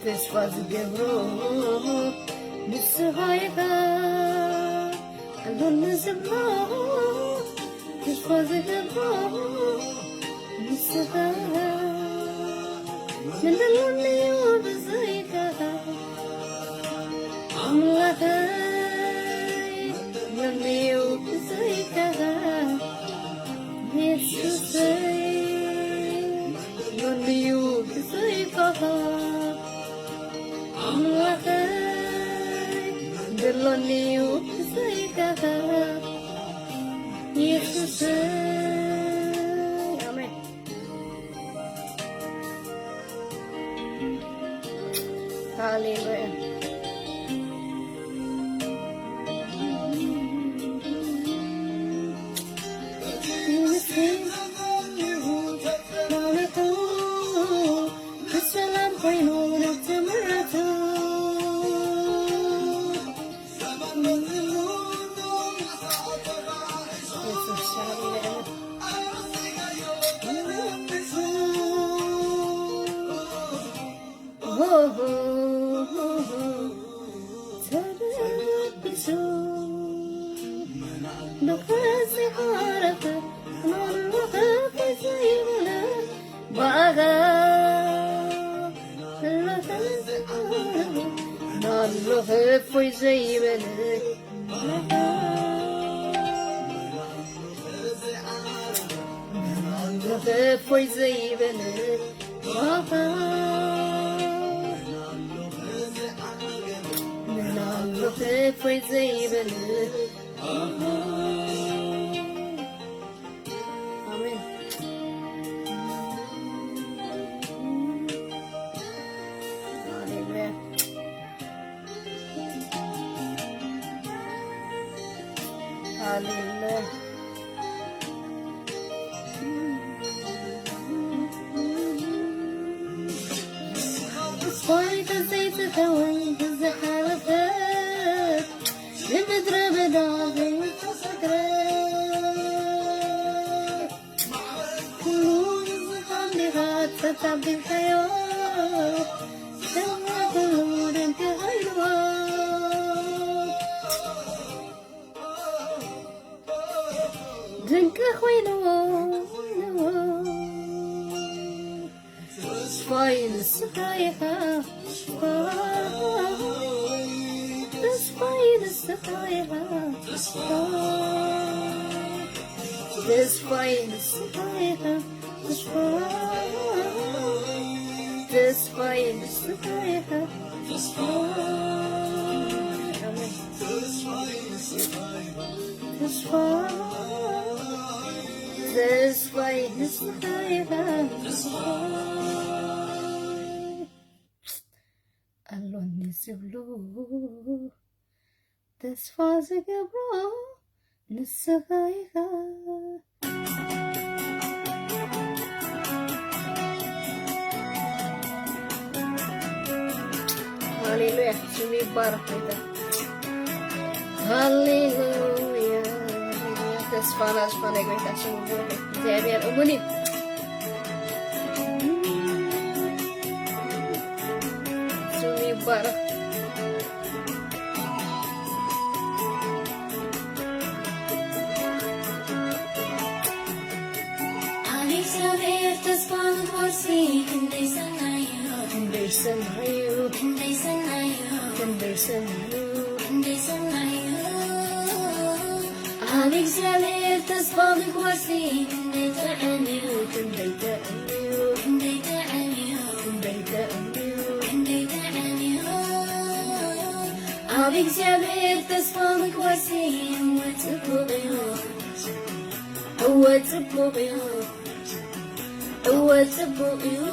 This was a good road, Mr. Hoiga, and don't miss a road. This was a good road, Mr. Hoiga, and the lonely old Zika. I'm like a lonely old Zika. Yes, you say, lonely old Zika. The lonely you say, yes, Amen. Hallelujah. Hallelujah. Why does it go away? Does it have a bird? If it's driven off, it's a secret. Who's on the heart that I've been here? Tell me the Lord and the high drink a wine, fine Sahaya, this fine Sahaya, this fine Sahaya, this fine Sahaya, this fine. This way is the alone is blue. This was a bro, Nisavaiga. Hallelujah. Sumi ይባረክ ጌታ። ሃሌሉያ ተስፋ ለጌታ ስሙ ይባረክ። እግዚአብሔር እሙን ስሙ ይባረክ። እግዚአብሔር ተስፋ ንትወርሲ ክንደይ ሰናዩ ክንደይ ሰናዩ ክንደይ ሰናዩ ክንደይ ሰናዩ ክንደይ ሰናዩ ኣብ እግዚአብሔር ተስፋ ንትወርሲ ክንደይ ተዕንዩ ክንደይ ተዕንዩ ክንደይ ተዕንዩ ክንደይ ተዕንዩ ክንደይ ተዕንዩ ኣብ እግዚአብሔር ተስፋ ንትወርሲ ወጽቡቕ እዩ ወጽቡቕ እዩ ወጽቡቕ እዩ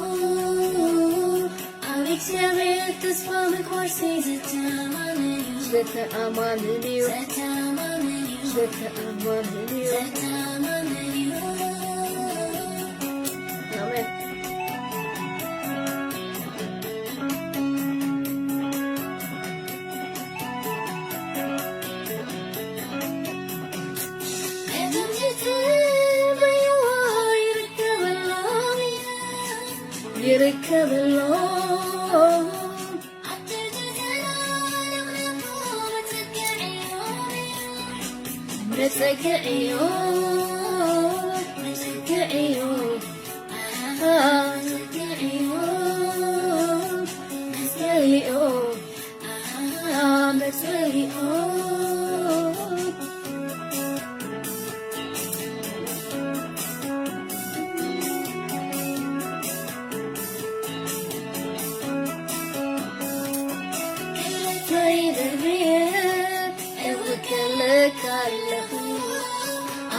ኣብ እግዚአብሔር ተስፋ ንትወርሲ ዘተኣማንን እዩ ዘተኣማንን እዩ ዘተኣማንን እዩ ዘተኣማንን እዩ ዘተኣማንን እዩ አሜን። ይርከበሎ መጸግዒዮ መጸግዒዮ መጸግዒዮ መጸግዒዮ መጸግዒዮ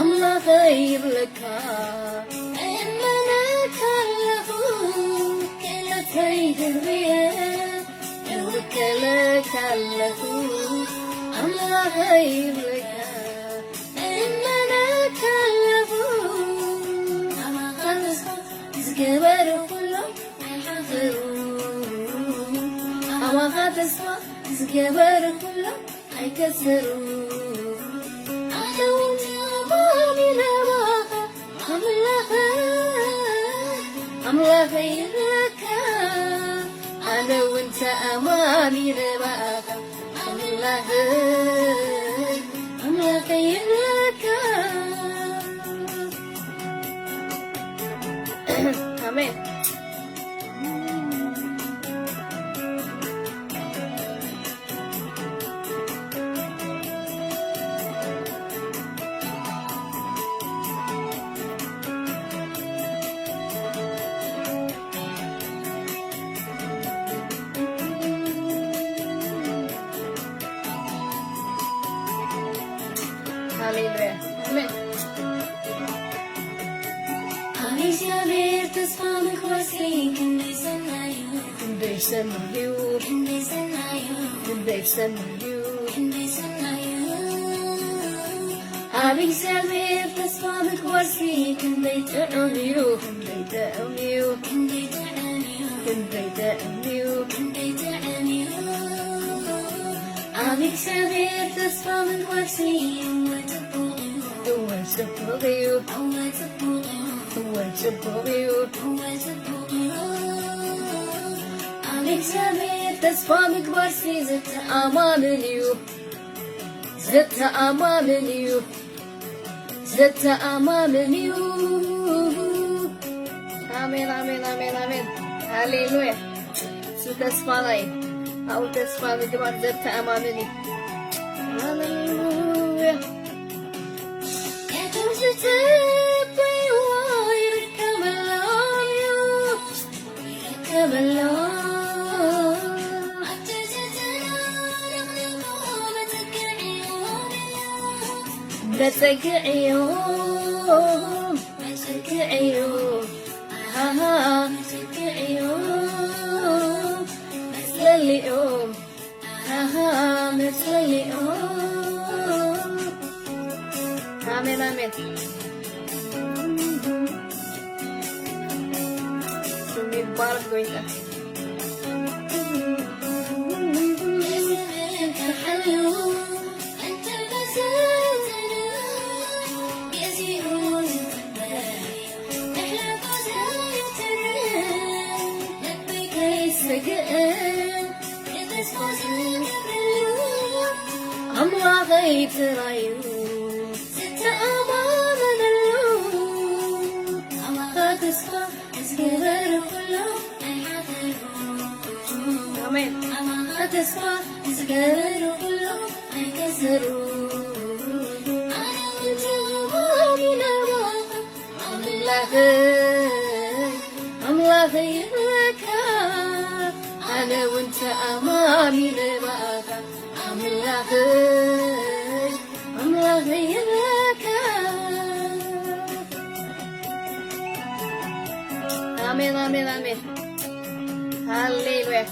አምላክ ይብለካ እመነካለሁ ገለተይ ድርብየ እውከለካለሁ አምላክ ይብለካ እመነካለሁ አማኻንስ ዝገበረ ኩሎም ኣይሓፍሩ አማኻ ተስፋ ዝገበረ ኩሎም ኣይከስሩ أملاك يبلك أنا وأنت أمامي رباك أملاك يبلك آمين. ሃሌሉያ አሜን። ኣብ እግዚአብሔር ተስፋ ንትወርሲ ክንደይ ሰናዩ ክንደይ ሰናዩ ክንደይ ሰናዩ ክንደይ ሰናዩ ክንደይ ሰናዩ ኣብ እግዚአብሔር ተስፋ ንትወርሲ ክንደይ ጥዑምዩ ክንደይ ጥዑምዩ ክንደይ ተዕንዩ ክንደይ ጥዑምዩ ክንደይ ተዕንዩ ኣብ እግዚአብሔር ተስፋ ንትወርሲ ወጽቡቕ እዩ ወጽቡቕ እዩ ወጽቡቕ እዩ ወጽቡቕ እዩ ወጽቡቕ እዩ ኣብ እግዚአብሔር ተስፋ ምግባርሲ ዘተኣማምን እዩ ዘተኣማምን እዩ ዘተኣማምን እዩ አሜን አሜን አሜን አሜን ሃሌሉያ እሱ ተስፋ ላይ አው ተስፋ ምግባር ዘተኣማምን እዩ ሃሌሉያ መጸግዒዮ መጸግዒዮ መጸግዒዮ መጽለሊዮ መጽለሊዮ አሜን አሜን ስሙ ይባረክ ጌታ أملاخي ترايو ستأمان اللو أملاخي تسفى أزقبر كله آمين أملاخي تسفى أزقبر كله أيكسرو أنا وانت أمامي نواقع أملاخي لك أنا وانت أمامي نواقع أملاخي لك آمين آمين آمين هاليلويا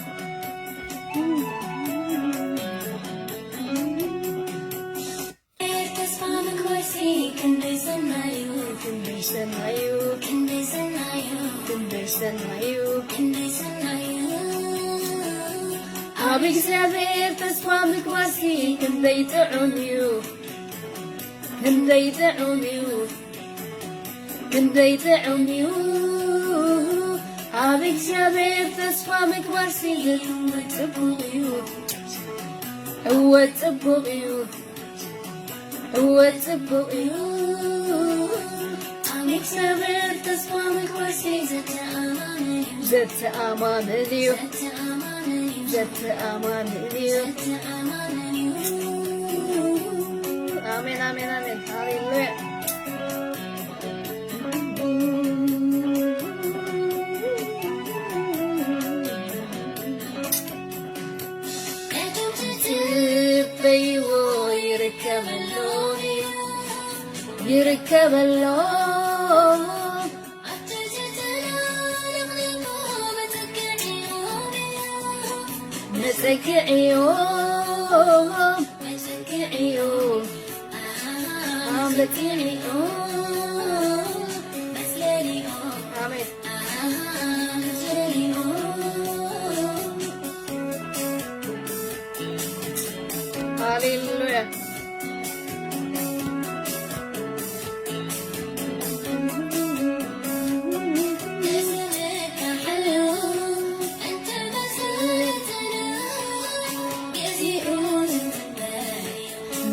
أبيك سافر تسمع مكواسي كندي تعونيو أبيك سافر تسمع مكواسي هو تبغيو أبيك سافر تسمع مكواسي زت أمان اليو آمين آمين آمين هاليلويا تبيو يركب اللون مسك عيون عملتي عيون بس ليلي آمين هاليلويا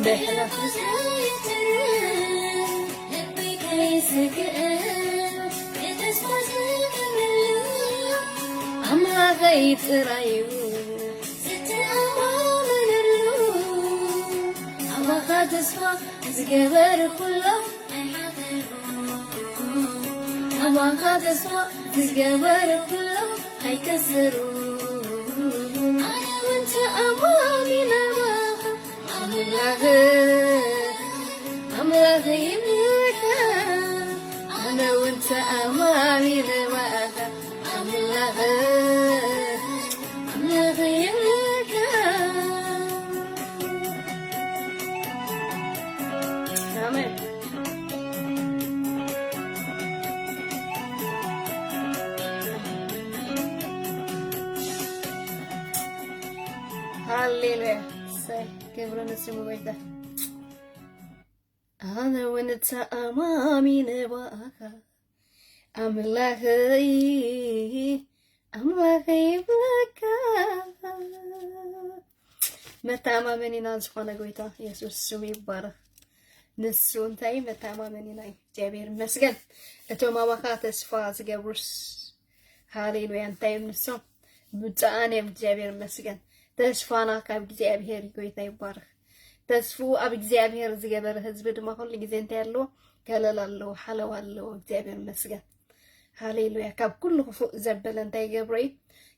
بحلف لبيك يسكن يتسوى أملاخي ترايو ست أمان اللو أملاخي تسوى زقبر كله أملاخي تسوى زقبر كله هيكسرو أنا وانت أمامي نواقع أملاخي لك أنا وانت أمامي نواقع أملاخي لك آمين هاليلويا كبر نسمو بيته أنا وانت أمامي نواقع أملاخي بك متعمامنينا زخونا قويتا يسوس سمي ببارك نسو انتاي متعمامنينا جابير مسجن اتو مواقع تسفا زقبرس هاليلويا انتاي نسو بتعاني بجابير مسجن تسفانا كاب እግዚአብሔር ጌታ ይባረክ ተስፉ አብ እግዚአብሔር ዝገበረ ህዝብ ድማ ሁሉ ጊዜ እንታያለው ከለላለው ሐለዋለው እግዚአብሔር መስገን ሃሌሉያ ካብ ኩሉ ክፉእ ዘበለ እንታይ ገብረይ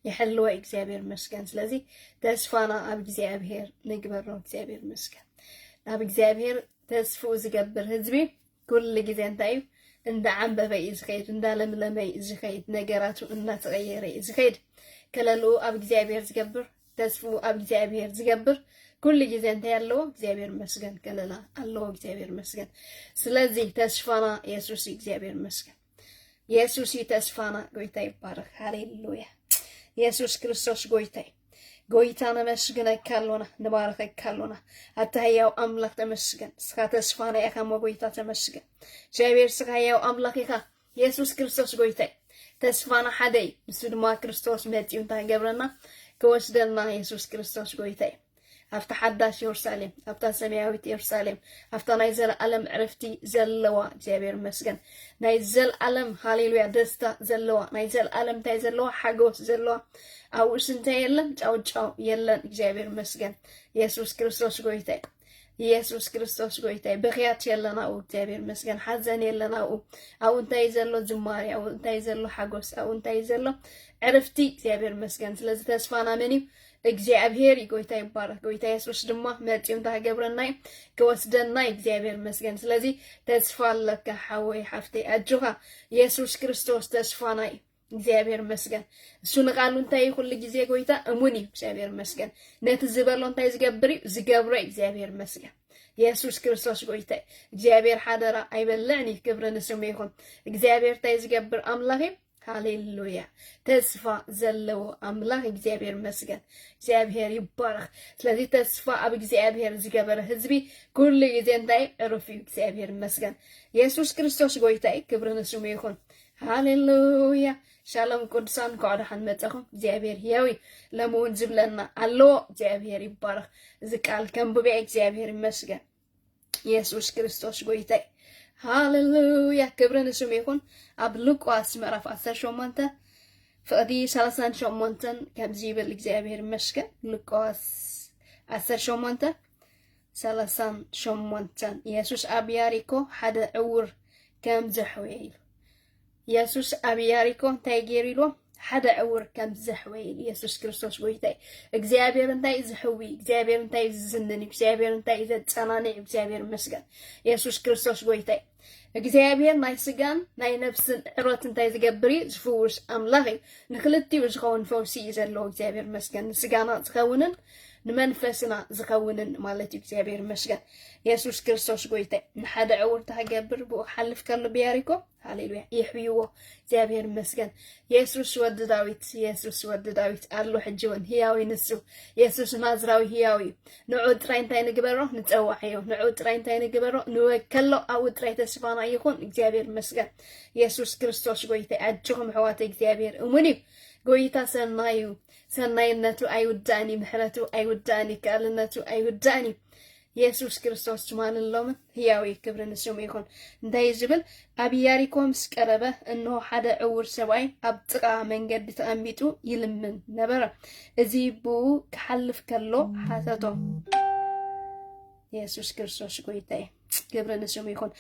ይሕልዋ እግዚአብሔር መስገን ስለዚህ ተስፋና አብ እግዚአብሔር ንግበሮ እግዚአብሔር መስገን አብ እግዚአብሔር ተስፉ ዝገብር ህዝብ ኩሉ ጊዜ እንታይ እንደ አንበበ ይዝኸይድ እንደ ለምለመ ይዝኸይድ ነገራቱ እናተቀየረ ይዝኸይድ ከለሉ አብ እግዚአብሔር ዝገብር ተስፉ አብ እግዚአብሔር ዝገብር ኩሉ ጊዜ እንታይ ያለው እግዚአብሔር መስገን ከለላ አለው እግዚአብሔር መስገን ስለዚህ ተስፋና ኢየሱስ እግዚአብሔር መስገን ኢየሱስ ተስፋና ጌታ ይባረክ ሃሌሉያ ኢየሱስ ክርስቶስ ጌታና መስገን ካሎና ንባረክ ካሎና አታያው አምላክ ተመስገን ስካ ተስፋና ያካሞ ጌታ ተመስገን እግዚአብሔር ስካያው አምላክ ይካ ኢየሱስ ክርስቶስ ጌታ ተስፋና ሐደይ ንሱ ድማ ክርስቶስ መጥዩ እንታይ ገብረና ከወስደና ኢየሱስ ክርስቶስ ጌታ أفتح حداش يرسالم أفتح سماوي يرسالم أفتح نايزل ألم عرفتي زلوا إجابير مسجن نايزل ألم هاليلويا دستا زلوا نايزل ألم تايزلوا حقوس زلوا أو سنتي يلن أو يلن إجابير مسجن يسوع كريستوس قويتي يسوع كريستوس قويتي بخيات يلنا أو إجابير مسجن حزن يلنا أو انتي زلوا زماري أو انتي زلوا حقوس أو انتي زلوا عرفتي إجابير مسجن سلازي تسفانا مني እግዚአብሔር ይጎይታ ይባረክ ጎይታ ኢየሱስ ድማ መጥዮም ታገብረናይ ከወስደናይ እግዚአብሔር መስገን ስለዚህ ተስፋ ለካ ሐወይ ሐፍቴ አጅኻ ኢየሱስ ክርስቶስ ተስፋናይ እግዚአብሔር መስገን እሱ ንቃሉ እንታይ ሁሉ ጊዜ ጎይታ እሙኒ እግዚአብሔር መስገን ነት ዝበሎ እንታይ ዝገብረ እግዚአብሔር መስገን ኢየሱስ ክርስቶስ ጎይታ እግዚአብሔር ሓደራ አይበልዕኒ ክብርን ስሙ ይኹን እግዚአብሔር ታይ ዝገብር አምላኽ ሃሌሉያ ተስፋ ዘለዎ አምላኽ እግዚአብሔር መስገን እግዚአብሔር ይባረክ ስለዚህ ተስፋ አብ እግዚአብሔር ዝገበረ ህዝቢ ኩሉ ጊዜ እንታይ ዕሩፍ እግዚአብሔር መስገን ኢየሱስ ክርስቶስ ጎይታይ ክብርን ስሙ ይኹን ሃሌሉያ ሻሎም ቅዱሳን ከዓዳን መጽኹም እግዚአብሔር ሕያዊ ለመውን ዝብለና አሎ እግዚአብሔር ይባረክ እዚ ቃል ከንብቤ እግዚአብሔር ይመስገን ኢየሱስ ክርስቶስ ጎይታይ ሃሌሉያ ክብርን ስሙ ይኹን ኣብ ሉቃስ ምዕራፍ 18 ፍቅዲ 38 ከምዚ ይብል እግዚአብሔር ይመስገን ሉቃስ 18 38 ኢየሱስ ኣብ ያሪኮ ሓደ ዕውር ከም ዘሕወየ ኢሉ ኢየሱስ ኣብ ያሪኮ እንታይ ገይሩ ኢሉ ሓደ ዕውር ከም ዘሕወየ ኢየሱስ ክርስቶስ ጎይታይ እግዚአብሔር እንታይ ዝሕዊ እግዚአብሔር እንታይ ዝዝንን እግዚአብሔር እንታይ ዘጸናኒ እግዚአብሔር ይመስገን ኢየሱስ ክርስቶስ ጎይታይ እግዚአብሔር ናይ ስጋን ናይ ነፍስን ዕሮት እንታይ ዝገብር ዝፍውስ አምላኽ ንክልቲው ዝኸውን ፈውሲ ዘለዎ እግዚአብሔር ይመስገን ስጋና ዝኸውንን ንመንፈስና ዝኸውንን ማለት እግዚአብሔር ይመስገን ኢየሱስ ክርስቶስ ጎይታይ ንሓደ ዕውር ተገብር ብኡ ሓልፍ ከሎ ቢያሪኮ ሃሌሉያ ይሕይዎ እግዚአብሔር ይመስገን ኢየሱስ ወዲ ዳዊት አሎ ሕጂውን ሕያዊ ንሱ ኢየሱስ ናዝራዊ ሕያዊ ንዑ ጥራይ እንታይ ንግበሮ ንፀዋዕዮ ንዑ ጥራይ እንታይ ንግበሮ ንወከሎ ኣብ ጥራይ ተስፋና ይኹን እግዚአብሔር ይመስገን ኢየሱስ ክርስቶስ ጎይታይ አጅኹም ሕዋት እግዚአብሔር እሙኒ ጎይታ ሰናዩ ሰናይነቱ አይውዳኒ ምሕረቱ አይውዳኒ ከልነቱ አይውዳኒ ኢየሱስ ክርስቶስ ማንሎም ሕያዊ ክብርን ስሙ ይኹን እንታይ ዝብል ኣብ ያሪኮ ምስ ቀረበ እንሆ ሓደ ዕውር ሰብኣይ ኣብ ጥቃ መንገዲ ተቐሚጡ ይልምን ነበረ እዚ ብኡ ክሓልፍ ከሎ ሓተቶ ኢየሱስ ክርስቶስ ጎይታይ ክብርን ስሙ ይኹን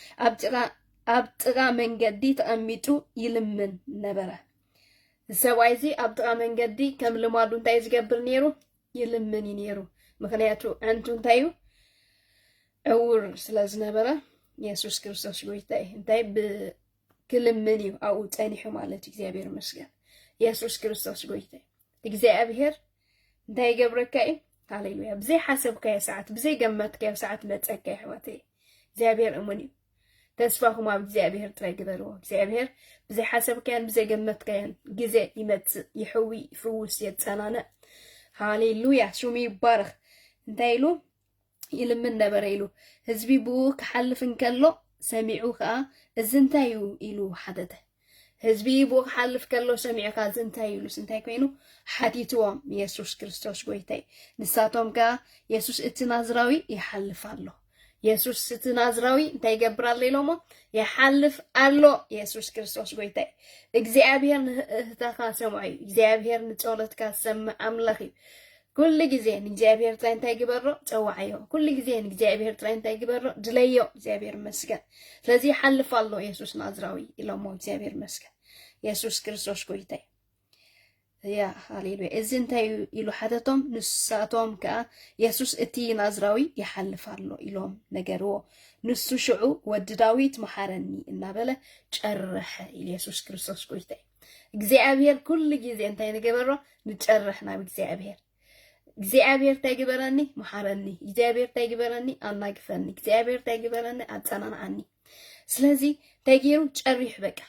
ኣብ ጥቃ መንገዲ ተቐሚጡ ይልምን ነበረ ሰብኣይ እዚ ኣብ ጥቃ መንገዲ ከም ልማዱ እንታይ ዝገብር ነይሩ ይልምን ነይሩ ምክንያቱ አንቱ እንታይ ዕውር ስለዝነበረ ኢየሱስ ክርስቶስ ጎይታይ እንታይ ብክልምን እዩ ኣብኡ ፀኒሑ ማለት እግዚአብሔር ይመስገን ኢየሱስ ክርስቶስ ጎይታይ እግዚአብሔር እንታይ ይገብረካ እዩ ሃሌሉያ ብዘይ ሓሰብካዮ ሰዓት ብዘይ ገመትካዮ ሰዓት መፀካ ሕዋተይ እግዚአብሔር እሙን እዩ ተስፋኹም ኣብ እግዚአብሔር ጥራይ ግበርዎ እግዚአብሔር ብዘይ ሓሰብካዮን ብዘይ ገመትካዮን ግዜ ይመፅእ ይሕዊ ይፍውስ የፀናነ ሃሌሉያ ሽሙ ይባረኽ እንታይ ኢሉ ይልምን ነበረ ኢሉ ህዝቢ ብኡ ክሓልፍ እንከሎ ሰሚዑ ከዓ እዚ እንታይ እዩ ኢሉ ሓተተ ህዝቢ ብኡ ክሓልፍ ከሎ ሰሚዑ ከዓ እዚ እንታይ ኢሉ እንታይ ኮይኑ ሓቲትዎም ኢየሱስ ክርስቶስ ጎይታይ ንሳቶም ከዓ ኢየሱስ እቲ ናዝራዊ ይሓልፍ ኣሎ ኢየሱስ እቲ ናዝራዊ እንታይ ይገብር ኣሎ ኢሎሞ ይሓልፍ ኣሎ ኢየሱስ ክርስቶስ ጎይታይ እግዚአብሔር ንህታኻ ሰምዖ እዩ እግዚአብሔር ንጸሎትካ ዝሰምዕ አምላኽ እዩ كل جزين እግዚአብሔር ጥራይ እንታይ ግበሮ ፀዋዕዮ كل جزين እግዚአብሔር ጥራይ እንታይ ግበሮ ድለዮ እግዚአብሔር መስገን ስለዚህ ሓልፍ ኣሎ ኢየሱስ ናዝራዊ ኢሎሞ እግዚአብሔር መስገን ኢየሱስ ክርስቶስ ጎይታይ ያ ሃሌሉያ እዚ እንታይ ኢሉ ሓተቶም ንሳቶም ከዓ ኢየሱስ እቲ ናዝራዊ ይሓልፍ ኣሎ ኢሎም ነገርዎ ንሱ ሽዑ ወዲ ዳዊት መሓረኒ እናበለ ጨረሐ ኢየሱስ ክርስቶስ ጎይታይ እግዚአብሔር كل جزين እንታይ ንገበሮ ንጨረሕ ናብ እግዚአብሔር ታይግበረኒ መሐረኒ እግዚአብሔር ታይግበረኒ አናግፈኒ እግዚአብሔር ታይግበረኒ አጸናናኒ ስለዚህ ታይጊሩ ጨሪሕ በቃ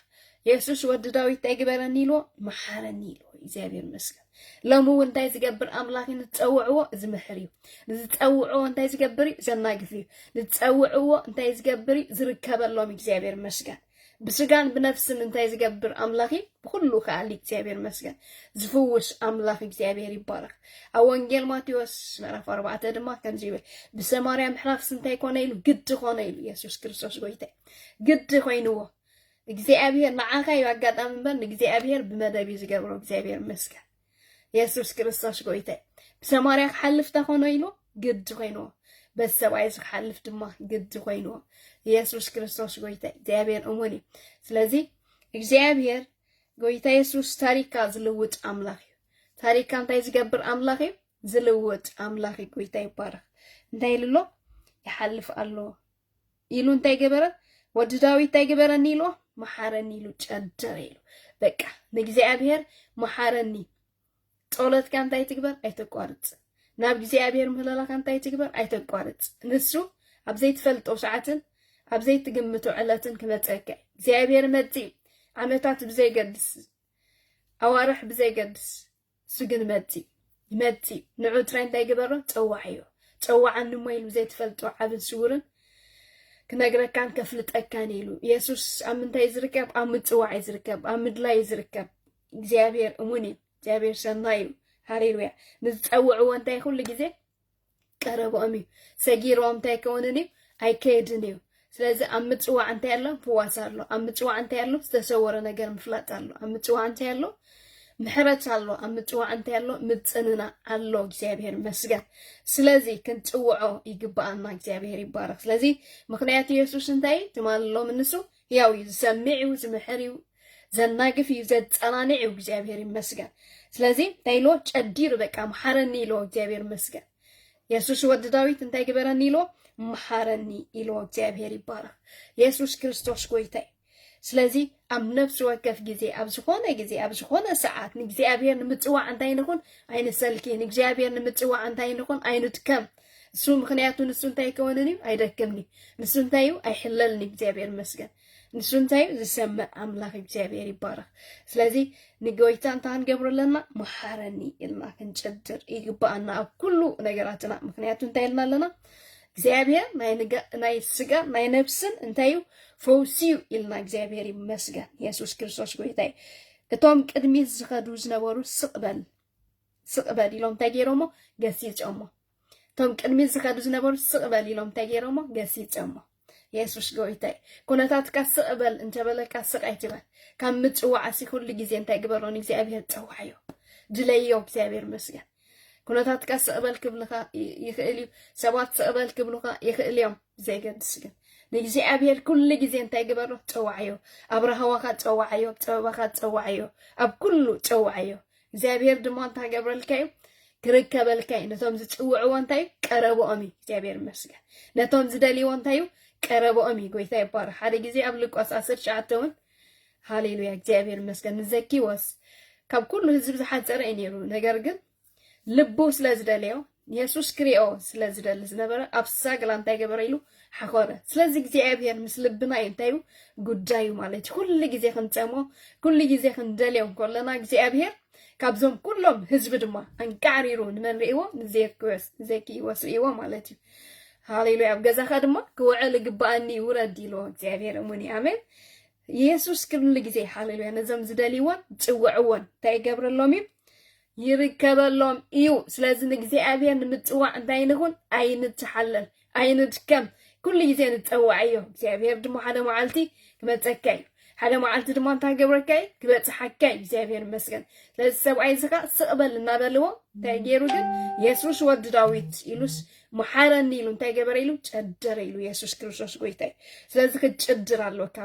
ኢየሱስ ወዲ ዳዊት ታይግበረኒ ኢሎ መሐረኒ ኢሎ እግዚአብሔር መስገን ለሙ እንታይ ዝገብር አምላኽ ንጸውዕዎ ዝምሕር እዩ ንጸውዕዎ እንታይ ዝገብር ዘናግፍ እዩ ንጸውዕዎ እንታይ ዝገብር ዝርከበሎም እግዚአብሔር መስገን بسجان بنفس انتي زقبر أملاخي بخلو خالي كتابير مسجان زفوش أملاخي كتابير يبارك أوانجيل ماتيوس مرف 4 دما كان جيبه بسماريا محراف سنتي كونيلو قد خونيلو يسوس كريستوس قويتي قد خوينوه እግዚአብሔር ማዓካይ ያጋጣም በን እግዚአብሔር በመደብ ይዝገብሮ እግዚአብሔር መስከ ኢየሱስ ክርስቶስ ጎይተ በሰማርያ ሐልፍታ ሆኖ ይሎ ግድ ሆይኖ በሰባይስ ሐልፍ ድማ ግድ ሆይኖ ኢየሱስ ክርስቶስ ጎይተ እግዚአብሔር እሙኒ ስለዚህ እግዚአብሔር ጎይተ ኢየሱስ ታሪካ ዝልውጥ አምላክ ታሪካ እንታይ ዝገብር አምላክ ዝልውጥ አምላክ ጎይታ ይባረክ እንታይ ይልሎ ይሐልፍ አሎ ይሉ እንታይ ገበረ ወድ ዳዊት እንታይ ገበረኒ ይሎ محارني لو تشدريلو بقى نግዚአብሔር محارني ጦለት ካንተ አይትግበር አይተቋርጥ ናብ እግዚአብሔር ምህላላ ካንተ አይትግበር አይተቋርጥ ንሱ አብዘይ ተፈልጦ ሰዓትን አብዘይ ትግምቱ ዕለትን ከመጸከ እግዚአብሔር መጽ ዓመታት ብዘይ ገድስ አዋርሕ ብዘይ ገድስ ስግን መጽ ንዑ ትራንታ ይገበሮ ጸዋዕዮ ጸዋዕን ሞይሉ ዘይ ተፈልጦ ዓብን ስውርን كنقرأ كان كفلت أكانيلو يسوس أمنتا يزركب أمتوع يزركب أمدلا يزركب زيابير أموني زيابير سنايو هاليلويا نتأوع وانتا يخل لجزي كهربو أمي سجير وانتا يكونني أي كيدنيو سلازي أمتوع انتا يالو فواسارلو أمتوع انتا يالو ستسور نقر مفلاتارلو أمتوع انتا يالو محرت አሎ አምጥዋ አንተ ያለው ምጽንና አሎ እግዚአብሔር መስገን ስለዚህ ክንጽውዖ ይግባአና እግዚአብሔር ይባረክ ስለዚህ ምክንያት ኢየሱስ እንታይ ተማልሎ ምንሱ ያው ይሰምዒው ዝምሕሪው ዘናግፊ ዘጸናኒው እግዚአብሔር ይመስገን ስለዚህ ታይሎ ጨዲር በቃ መሐረኒ ይሎ እግዚአብሔር መስገን ኢየሱስ ወድ ዳዊት እንታይ ገበረኒ ይሎ መሐረኒ ይሎ እግዚአብሔር ይባረክ ኢየሱስ ክርስቶስ ጎይታይ ስለዚህ አብ ነፍስ ወከፍ ጊዜ አብ ዝኾነ ሰዓት ንግዚአብሔር ንምጽዋዕ እንታይ ንኹን አይነ ሰልኪ ንግዚአብሔር ንምጽዋዕ እንታይ ንኹን አይኑት ከም እሱ ምክንያቱ ንሱ እንታይ ከወነኒ አይደከምኒ ንሱ እንታይ አይሕለልኒ እግዚአብሔር መስገን ንሱ እንታይ ዝሰምዕ አምላክ እግዚአብሔር ይባረክ ስለዚህ ንጎይታ እንታን ገብረለና መሐረኒ ኢልና ክንጨድር ይግባአና ኣብ ኩሉ ነገራትና ምክንያቱ እንታይ ኢልናለና እግዚአብሔር ናይ ስጋ ናይ ነፍስን እንታይ ፈውሲው ኢልና እግዚአብሔር ይመስገን ኢየሱስ ክርስቶስ ጎይታይ እቶም ቅድሚት ዝኸዱ ዝነበሩ ስቅበል ኢሎም ተገይሮሞ ገሲጾሞ እቶም ቅድሚት ዝኸዱ ዝነበሩ ስቅበል ኢሎም ተገይሮሞ ገሲጾሞ ኢየሱስ ጎይታይ ኩነታትካ ስቅበል እንተበለካ ስቃይ ትበል ካብ ምጽዋዕሲ ኩሉ ግዜ እንታይ ግበሮን እግዚአብሔር ፀዋዕዮ ድለዮ እግዚአብሔር መስገን ኩነታትካ ስቅበል ክብልካ ይኽእል ሰባት ስቅበል ክብልካ ይኽእል እዮም ዘይገድስግን ንግዚአብሔር ኩሉ ግዜ እንታይ ግበሮ ፀዋዕዮ አብርሃዋካ ፀዋዕዮ ፀባኻ ፀዋዕዮ ኣብ ኩሉ ፀዋዕዮ እግዚአብሔር ድማ እንታይ ገብረልካዩ ክርከበልካዩ ነቶም ዝፅውዕዎ እንታይ ቀረቦኦም እግዚአብሔር መስገን ነቶም ዝደልይዎ እንታይ ቀረቦኦም ጎይታ ይባረክ ሓደ ግዜ ኣብ ሉቃስ 19 እውን ሃሌሉያ እግዚአብሔር መስገን ንዘኪዎስ ካብ ኩሉ ህዝብ ዝሓፀረ ነይሩ ነገር ግን ልቡ ስለዝደልዮ ኢየሱስ ክሪኦ ስለዝደል ዝነበረ ኣብ ሳግላ እንታይ ገበረ ኢሉ ሓኮረ ስለዚህ እግዚአብሔር ምስ ልብና እንታይ ጉዳዩ ማለት ኩሉ ግዜ ክንጸሞ ኩሉ ግዜ ክንደልዮ ኮለና እግዚአብሔር ካብዞም ኩሎም ህዝብ ድማ አንቃሪሩ ንመንሪእዎ ንዘኪዎስ ሪእዎ ማለት እዩ ሃሌሉያ ኣብ ገዛኻ ድማ ክውዕል ግባአኒ ውረድ ኢሎ እግዚአብሔር እሙኒ አሜን ኢየሱስ ኩሉ ግዜ ሃሌሉያ ነዞም ዝደልይዎን ጽውዕዎን እንታይ ገብረሎም ይርከበሎም እዩ ስለዚህ ንግዚአብሔር ንምጽዋዕ እንታይ ንኹን ኣይንትሓለል ኣይንድከም ኩሉ ግዜ ንፀዋዕዮ እግዚአብሔር ድማ ሓደ መዓልቲ ክመፀካ እዩ ሓደ መዓልቲ ድማ እንታይ ገብረካ ክበፅሓካ እግዚአብሔር መስገን ስለዚ ሰብኣይ ዝኻ ስቕበል እናበልዎ እንታይ ገይሩ ግን ኢየሱስ ወዲ ዳዊት ኢሉስ መሓረኒ ኢሉ እንታይ ገበረ ኢሉ ጨደረ ኢሉ ኢየሱስ ክርስቶስ ጎይታይ ስለዚ ክትጭድር ኣለካ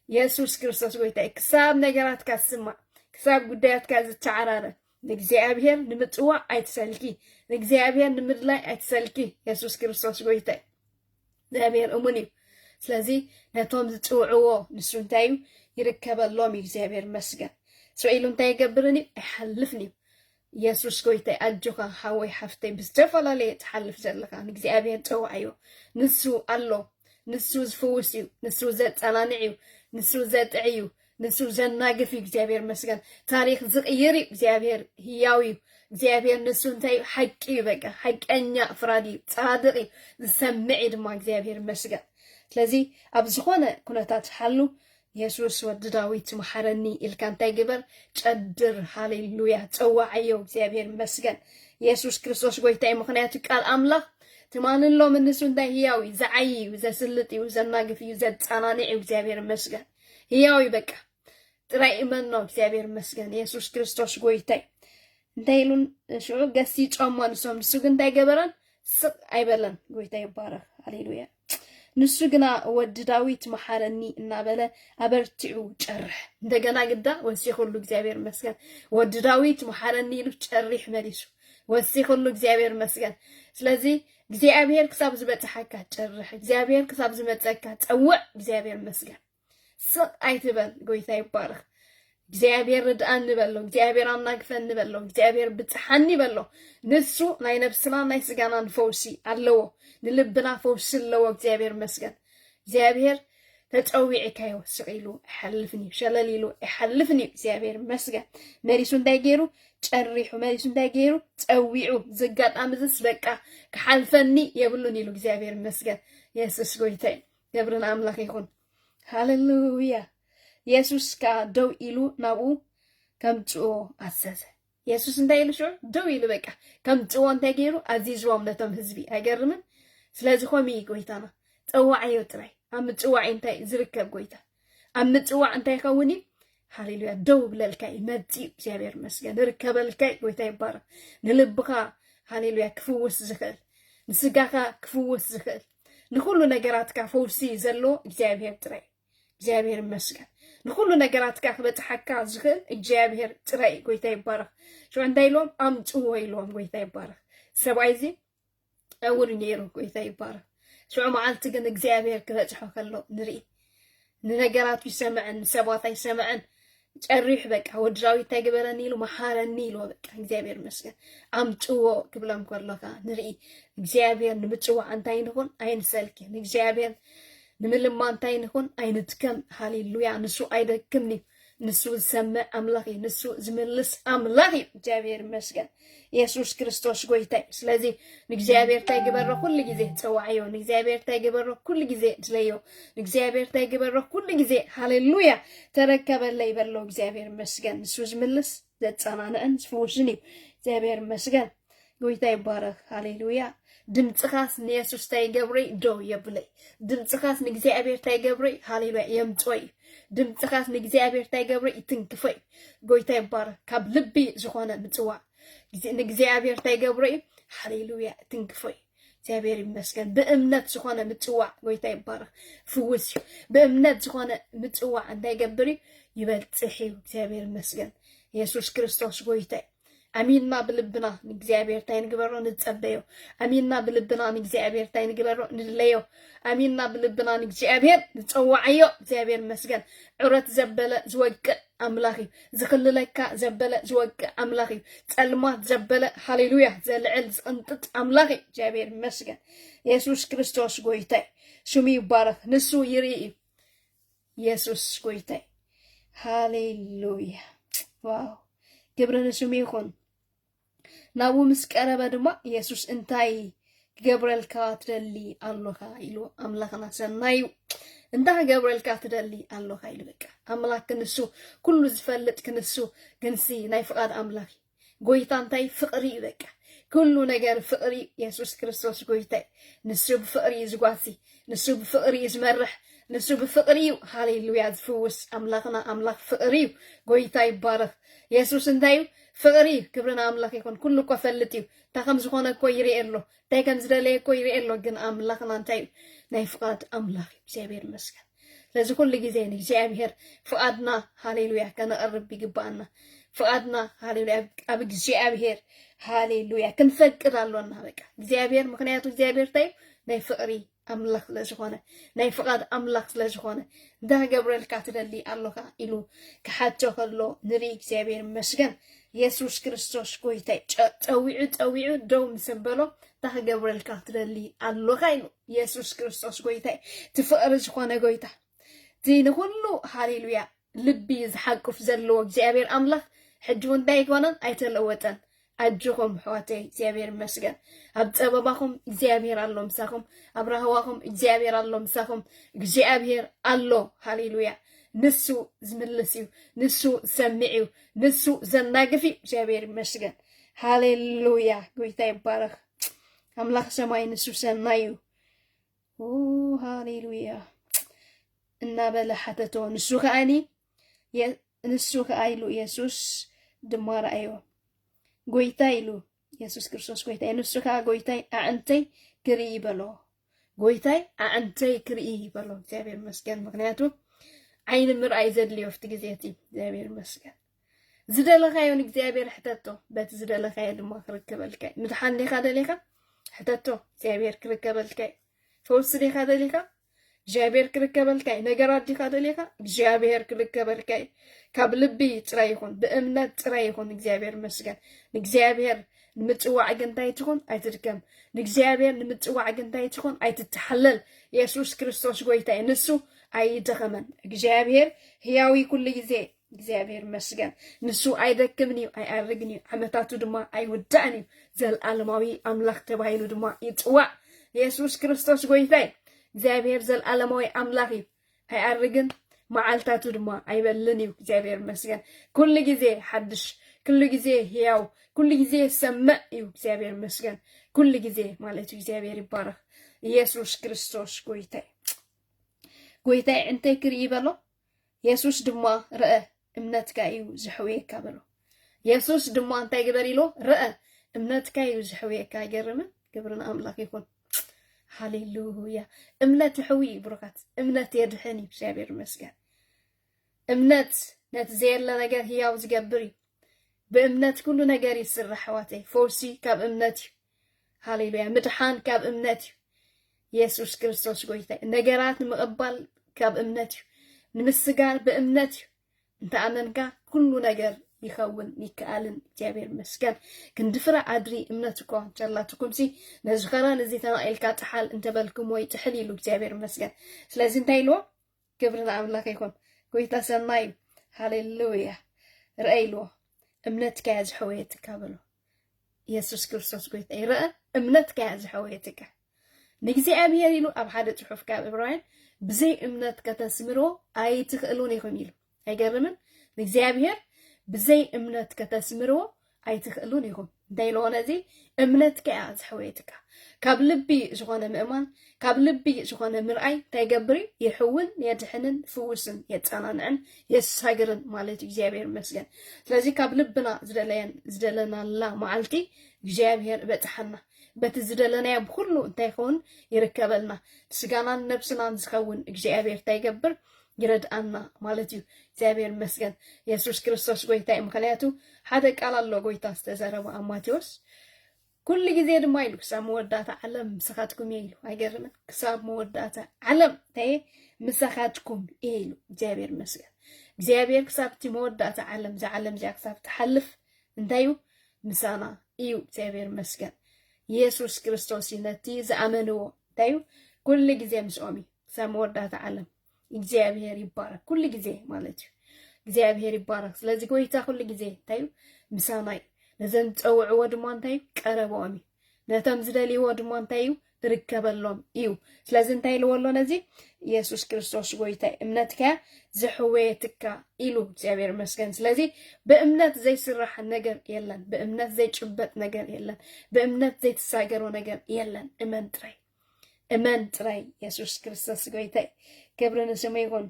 ኢየሱስ ክርስቶስ ጎይታይ ክሳብ ነገራትካ ዝስማዕ ክሳብ ጉዳያትካ ዝተዓራረ ንእግዚአብሔር ንምጽዋዕ ኣይትሰልኪ ንእግዚአብሔር ንምድላይ ኣይትሰልኪ ኢየሱስ ክርስቶስ ጎይታይ እግዚአብሔር እሙን እዩ ስለዚህ ነቶም ዝጽውዕዎ ንሱ እንታይ ይርከበሎም እግዚአብሔር መስገን ስኢሉ እንታይ ይገብርኒ ኣይሓልፍኒ ኢየሱስ ጎይታይ ኣጆኻ ሓወይ ሓፍተይ ብዝተፈላለየ ትሓልፍ ዘለካ ንእግዚአብሔር ፀዋዕዮ ንሱ ኣሎ ንሱ ዝፍውስ እዩ ንሱ ዘጸናንዕ እዩ ንሱ ዘጥዕ እዩ ንሱ ዘናግፍ እግዚአብሔር መስገን ታሪክ ዝቕይር እግዚአብሔር ህያው እዩ እግዚአብሔር ንሱ እንታይ ሓቂ በቃ ሓቀኛ ፍራዲ ጻድቅ ዝሰምዕ ድማ እግዚአብሔር መስገን ስለዚህ ኣብ ዝኾነ ኩነታት ሓሉ ኢየሱስ ወዲ ዳዊት መሐረኒ ኢልካ እንታይ ግበር ጨድር ሃሌሉያ ፀዋዓዮ እግዚአብሔር ይመስገን ኢየሱስ ክርስቶስ ጎይታይ ምክንያቱ ቃል አምላክ ትማንሎ ምንሱ እንታይ ህያዊ ዘዓይ ዘስልጥ ዘናግፍ ዘጻናኒ እግዚአብሔር ይመስገን ህያዊ በቃ ጥራይ እመን ነው እግዚአብሔር ይመስገን ኢየሱስ ክርስቶስ ጎይታይ እንታይሉን ሽዑ ገሲ ጫማን ሶም ንሱ ግን እንታይ ገበረን ስቅ አይበለን ጎይታይ ይባረክ ሃሌሉያ ንሱ ግና ወዲ ዳዊት መሐረኒ እናበለ አበርቲዑ ጨርሕ እንደገና ግዳ ወሲኹሉ እግዚአብሔር ይመስገን ወዲ ዳዊት መሐረኒ ኢሉ ጨሪሕ መሊሱ ወሲኹሉ እግዚአብሔር ይመስገን ስለዚህ እግዚአብሔር ክሳብ ዝበጽሐካ ጨርሕ እግዚአብሔር ክሳብ ዝመጸካ ጸውዕ እግዚአብሔር ይመስገን ስቅ አይትበል ጎይታይ ይባረክ እግዚአብሔር ርድአን ንበሎ እግዚአብሔር አናግፈን ንበሎ እግዚአብሔር ብጽሐኒ በሎ ንሱ ናይ ነፍስና ናይ ስጋናን ፈውሲ ኣለዎ ንልብና ፈውሲ ኣለዎ እግዚአብሔር ይመስገን እግዚአብሔር ተጸዊዕካ ይወስቕ ኢሉ ይሓልፍኒ ሸለል ኢሉ ይሓልፍኒ እግዚአብሔር ይመስገን መሪሱ እንታይ ገይሩ ጨሪሑ መሪሱ እንታይ ገይሩ ጸዊዑ ዝጋጣሚ ዝስ በቃ ክሓልፈኒ የብሉን ኢሉ እግዚአብሔር ይመስገን ኢየሱስ ጎይታይ ገብርና አምላክ ይኹን ሃሌሉያ ኢየሱስ ካ ደው ኢሉ ናብኡ ከምጽኦ አዘዘ ኢየሱስ እንታይ ኢሉ ሽዑ ደው ኢሉ በቃ ከምጽኦ እንታይ ገይሩ አዚዝዎም ነቶም ህዝቢ አይገርምን ስለዚህ ኾሚ ጎይታና ፀዋዓዮ ጥራይ ኣብ ምጽዋዕ እንታይ ዝርከብ ጎይታ ኣብ ምጽዋዕ እንታይ ከውኒ ሃሌሉያ ደው ብለልካ ይመጽ እግዚአብሔር ይመስገን ርከበልካ ጎይታ ይባረክ ንልብካ ሃሌሉያ ክፍውስ ዝኽእል ንስጋካ ክፍውስ ዝኽእል ንኩሉ ነገራትካ ፈውሲ ዘሎ እግዚአብሔር ጥራይ እግዚአብሔር ይመስገን ንኩሉ ነገራትካ ክበጽሐካ ዝኽእል እግዚአብሔር ጥራይ ጎይታ ይባረክ ሽዑ እንታይ ኢሎም ኣምጽዎ ኢሎም ጎይታ ይባረክ ሰብኣይ እዚ ኣውር ነይሩ ጎይታ ይባረክ ሽዑ መዓልቲ ግን እግዚአብሔር ክበጽሖ ከሎ ንርኢ ንነገራቱ ይሰምዕን ሰባት ኣይሰምዕን ጨሪሕ በቃ ወዲ ዳዊት እንታይ ገበረኒ ኢሉ መሐረኒ ኢሉ በቃ እግዚአብሔር ይመስገን ኣምጽዎ ክብሎም ከሎካ ንርኢ እግዚአብሔር ንምጽዋዕ እንታይ ንኹን ኣይንሰልኪ ንእግዚአብሔር ንምልማ እንታይ ንኹን ኣይንድከም ሃሌሉያ ንሱ ኣይደክምኒ ንሱ ዝሰምዕ ኣምላኽ እዩ ንሱ ዝምልስ ኣምላኽ እዩ እግዚአብሔር ይመስገን ኢየሱስ ክርስቶስ ጎይታይ ስለዚ ንእግዚአብሔር እንታይ ግበሮ ኩሉ ግዜ ፀዋዕዮ ንእግዚአብሔር እንታይ ግበሮ ኩሉ ግዜ ድለዮ ንእግዚአብሔር እንታይ ግበሮ ኩሉ ግዜ ሃሌሉያ ተረከበለ ይበሎ እግዚአብሔር ይመስገን ንሱ ዝምልስ ዘጸናንዕን ዝፍውስን እዩ እግዚአብሔር ይመስገን ጎይታ ይባረክ ሃሌሉያ ድምጽኻስ ንኢየሱስ እንታይ ገብረይ ደው የብለይ ድምጽኻስ ንእግዚአብሔር እንታይ ገብረይ ሃሌሉያ የምጽወይ ድምጽኻስ ንእግዚአብሔር እንታይ ገብረይ ይትንክፈይ ጎይታ ይባረክ ካብ ልቢ ዝኾነ ምጽዋዕ ንእግዚአብሔር እንታይ ገብረይ ሃሌሉያ ትንክፈይ እግዚአብሔር ይመስገን በእምነት ዝኾነ ምጽዋዕ ጎይታ ይባረክ ፍውስ በእምነት ዝኾነ ምጽዋዕ እንታይ ገብር ይበልጽሕ እግዚአብሔር ይመስገን ኢየሱስ ክርስቶስ ጎይታይ አሚንና ብልብና ንእግዚአብሔር እንታይ ንግበሮ ንጸበዮ አሚንና ብልብና ንእግዚአብሔር እንታይ ንግበሮ ንድለዮ አሚንና ብልብና ንእግዚአብሔር ንጸዋዕዮ እግዚአብሔር ይመስገን ዕረት ዘበለ ዝወቅዕ አምላኽ እዩ ዝኽልለካ ዘበለ ዝወቅዕ አምላኽ እዩ ጸልማት ዘበለ ሃሌሉያ ዘልዕል ዝቕንጥጥ አምላኽ እዩ እግዚአብሔር ይመስገን ኢየሱስ ክርስቶስ ጎይታይ ስሙ ይባረክ ንሱ ይርኢ እዩ ኢየሱስ ጎይታይ ሃሌሉያ ዋው ክብሪ ንስሙ ይኹን ናብኡ ምስ ቀረበ ድማ ኢየሱስ እንታይ ክገብረልካ ትደሊ ኣለኻ ኢሉ ኣምላኽና ሰናዩ እንታይ ክገብረልካ ትደሊ ኣለኻ ኢሉ በቃ ኣምላኽ ክንሱ ኩሉ ዝፈልጥ ክንሱ ግንሲ ናይ ፍቓድ ኣምላኽ ጎይታ እንታይ ፍቕሪ እዩ በቃ ኩሉ ነገር ፍቕሪ ኢየሱስ ክርስቶስ ጎይታይ ንሱ ብፍቕሪ እዩ ዝጓሲ ንሱ ብፍቕሪ እዩ ዝመርሕ ንሱ ብፍቕሪ እዩ ሃሌሉያ ዝፍውስ ኣምላኽና ኣምላኽ ፍቕሪ እዩ ጎይታ ይባረክ ኢየሱስ እንታይ እዩ ፍቕሪ ክብርና ኣምላኽ ይኹን ኩሉ እኮ ፈልጥ እዩ እንታይ ከም ዝኾነ እኮ ይርኢ ኣሎ እንታይ ከም ዝደለየ እኮ ይርኢ ኣሎ ግን ኣምላኽና እንታይ እዩ ናይ ፍቓድ ኣምላኽ እዩ እግዚአብሔር ይመስገን ስለዚ ኩሉ ግዜ ንእግዚአብሔር ፍቓድና ሃሌሉያ ከነቕርብ ይግባአና ፍቓድና ሃሌሉያ ኣብ እግዚአብሔር ሃሌሉያ ክንፈቅድ ኣሎና በቃ እግዚአብሔር ምክንያቱ እግዚአብሔር እንታይ ናይ ፍቕሪ ኣምላኽ ስለዝኾነ ናይ ፍቓድ ኣምላኽ ስለዝኾነ እንታይ ክገብረልካ ትደሊ ኣለኻ ኢሉ ክሓቶ ከሎ ንርኢ እግዚአብሔር ይመስገን ኢየሱስ ክርስቶስ ጎይታይ ፀዊዑ ደው ምስ በሎ እንታይ ክገብረልካ ትደሊ ኣለኻ ኢሉ ኢየሱስ ክርስቶስ ጎይታይ ትፍቕሪ ዝኾነ ጎይታ እቲ ንኩሉ ሃሌሉያ ልቢ ዝሓቅፍ ዘለዎ እግዚአብሔር ኣምላኽ ሕጂ እንታይ ይኮነን ኣይተለወጠን ኣጅኹም ሕዋተይ እግዚአብሔር ይመስገን ኣብ ፀበባኹም እግዚአብሔር ኣሎ ምሳኹም ኣብ ራህዋኹም እግዚአብሔር ኣሎ ምሳኹም እግዚአብሔር ኣሎ ሃሌሉያ ንሱ ዝምልስዩ ንሱ ሰሚዕዩ ንሱ ዘናግፊ እግዚአብሔር ይመስገን ሃሌሉያ ጎይታ ይባረክ አምላክ ሰማይ ንሱ ሰናዩ ሃሌሉያ እና በለሐተቶ ንሱ ከአኒ ንሱ ከአይሉ ኢየሱስ ድማራ አዮ ጎይታ ይሉ ኢየሱስ ክርስቶስ ጎይታ ንሱ ከአ ጎይታ አንተይ ክሪ ይበሎ ጎይታ አንተይ ክሪ ይበሎ እግዚአብሔር ይመስገን ምክንያቱ عين مرأي زد لي وفت جزيتي زابير مسكن زد لخايون እግዚአብሔር حتتو بات زد لخاي دما كركبلكاي متحن لي خاد ليخا حتتو زابير كركبلكاي فوس لي خاد ليخا زابير كركبلكاي ነገራት لي خاد ليخا زابير كركبلكاي ካብ ልቢ ጥራይ ይኹን በእምነት ጥራይ ይኹን እግዚአብሔር መስገን እግዚአብሔር ንምጽዋዕ ግንታይ ትኹን አይትድከም እግዚአብሔር ንምጽዋዕ ግንታይ ትኹን አይትተሐለል ኢየሱስ ክርስቶስ ጎይታ ንሱ አይደከመን እግዚአብሔር ሕያዊ ኩሉ ጊዜ እግዚአብሔር መስገን ንሱ አይደክምኒ አይአርግኒ ዓመታቱ ድማ አይወዳእኒ ዘልዓለማዊ አምላክ ተባሂሉ ድማ ይጽዋዕ ኢየሱስ ክርስቶስ ጎይታ እግዚአብሔር ዘልዓለማዊ አምላክ አይአርግን መዓልታቱ ድማ አይበልኒ እግዚአብሔር መስገን ኩሉ ጊዜ ሐድሽ ኩሉ ጊዜ ሕያው ኩሉ ጊዜ ሰማዕ እግዚአብሔር መስገን ኩሉ ጊዜ ማለት እግዚአብሔር ይባረክ ኢየሱስ ክርስቶስ ጎይታ ጎይታ እንተይ ክሪ ይበሎ ኢየሱስ ድማ ረአ እምነትካ እዩ ዝሕውየካ በሎ ኢየሱስ ድማ እንታይ ግበር ኢሎ ረአ እምነትካ እዩ ዝሕውየካ ገርም ግብርና አምላክ ይኹን ሃሌሉያ እምነት ሕዊ ብሩካት እምነት የድሕን እግዚአብሔር መስገን እምነት ነት ዘየለ ነገር ሕያው ዝገብር በእምነት ኩሉ ነገር ይስራሕ ዋተይ ፎርሲ ካብ እምነት ሃሌሉያ ምድሓን ካብ እምነት ኢየሱስ ክርስቶስ ጎይታ ነገራት ንምቕባል ካብ እምነት ንምስጋር በእምነት እንተኣመንካ ኩሉ ነገር ይኸውን ይከኣልን እግዚአብሔር መስገን ክንድፍራ አድሪ እምነትኮ ጀላትኩምሲ ነዝኸራን እዚ ተናኢልካ ጥሓል እንተበልኩም ወይ ጥሕል ኢሉ እግዚአብሔር መስገን ስለዚ እንታይ ኢልዎ ክብርና አምላክ ይኹን ጎይታ ሰናይ ሃሌሉያ ረአይልዎ እምነትካ ዝሕወየትካ በሎ ኢየሱስ ክርስቶስ ጎይታ ይረአ እምነትካ ዝሕወየትካ ንእግዚአብሔር ኢሉ ኣብ ሓደ ጽሑፍ ካብ ዕብራውያን ብዘይ እምነት ከተስምሮ ኣይትኽእሉን ኢኹም ኢሉ አይገርምን ንእግዚአብሔር ብዘይ እምነት ከተስምሮ ኣይትኽእሉን ኢኹም እንታይ ኢልዎ ነዚ እምነትካ ዝሕወየትካ ካብ ልቢ ዝኾነ ምእማን ካብ ልቢ ዝኾነ ምርኣይ እንታይ ገብር ይሕውን የድሕንን ፍውስን የጸናንዕን የሳግርን ማለት እግዚአብሔር መስገን ስለዚ ካብ ልብና ዝደለናላ መዓልቲ እግዚአብሔር በጽሐና በቲ ዝደለናያ ብኩሉ እንታይ ይኸውን ይርከበልና ስጋናን ነብስናን ዝኸውን እግዚአብሔር እንታይ ይገብር ይረድአና ማለት እዩ እግዚአብሔር መስገን ኢየሱስ ክርስቶስ ጎይታ ምክንያቱ ሓደ ቃል ኣሎ ጎይታ ዝተዘረበ ኣብ ማቴዎስ ኩሉ ጊዜ ድማ ኢሉ ክሳብ መወዳእታ ዓለም ምሳኻትኩም እየ ኢሉ አይገርምን ክሳብ መወዳእታ ዓለም እንታይ ምሳኻትኩም እየ ኢሉ እግዚአብሔር መስገን እግዚአብሔር ክሳብቲ መወዳእታ ዓለም ዝዓለም እዚኣ ክሳብ ትሓልፍ እንታይ እዩ ምሳና እዩ እግዚአብሔር መስገን ኢየሱስ ክርስቶስ ነቲ ዝኣመንዎ እንታይ እዩ ኩሉ ጊዜ ምስኦም እዩ ክሳብ መወዳእታ ዓለም እግዚአብሔር ይባረክ ኩሉ ጊዜ ማለት እዩ እግዚአብሔር ይባረክ ስለዚ ጎይታ ኩሉ ጊዜ እንታይ እዩ ምሳና እዩ ነዘን ፀውዕዎ ድማ እንታይ እዩ ቀረቦም እዩ ነቶም ዝደልይዎ ድማ እንታይ እዩ ትርከበሎም እዩ ስለዚ እንታይ ኢልዎ ኣሎ ነዚ ኢየሱስ ክርስቶስ ጎይታ እምነትካ ዝሕወየትካ ኢሉ እግዚአብሔር መስገን ስለዚ በእምነት ዘይስራሕ ነገር የለን በእምነት ዘይጭበጥ ነገር የለን በእምነት ዘይተሳገሮ ነገር የለን እመን ጥራይ ኢየሱስ ክርስቶስ ጎይታ ክብርን ስሙ ይኹን